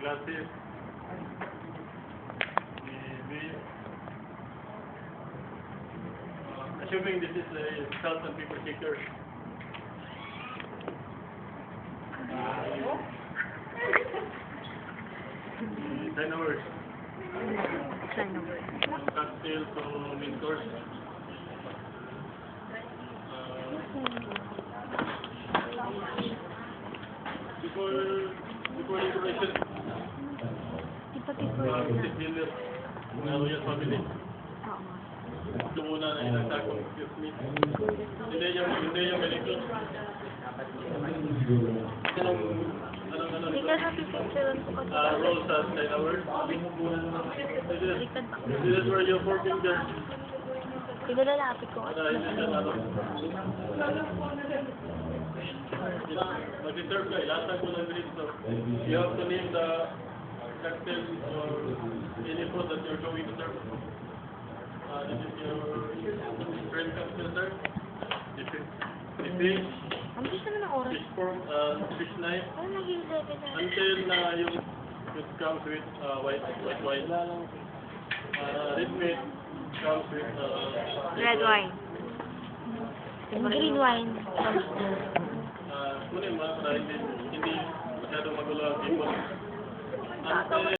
glasses, maybe. Assuming this is a salt and pepper shaker. 10 hours. 10 hours. Cocktail to main course. Before decoration, visit dinner ng Royal Family. Ito muna na ilang sako, excuse me. Hindi yung ganito. Hindi ka happy picture ko kasi. Rolls at 10 hours. This is where your 4 fingers. Hindi lalapit ko. Mag-serve ka, lahat ng kulang dito. You have to name the cocktail or any food that you're going to serve. This is your friend cocktail, sir. This is fish. Ang gusto na ng oras. Fish fork, fish knife. Ano nag-11 na? Until na yung it comes with white wine. Red meat comes with Red wine. Yung green wine. kunin mo para hindi masyadong magulo ang people. Until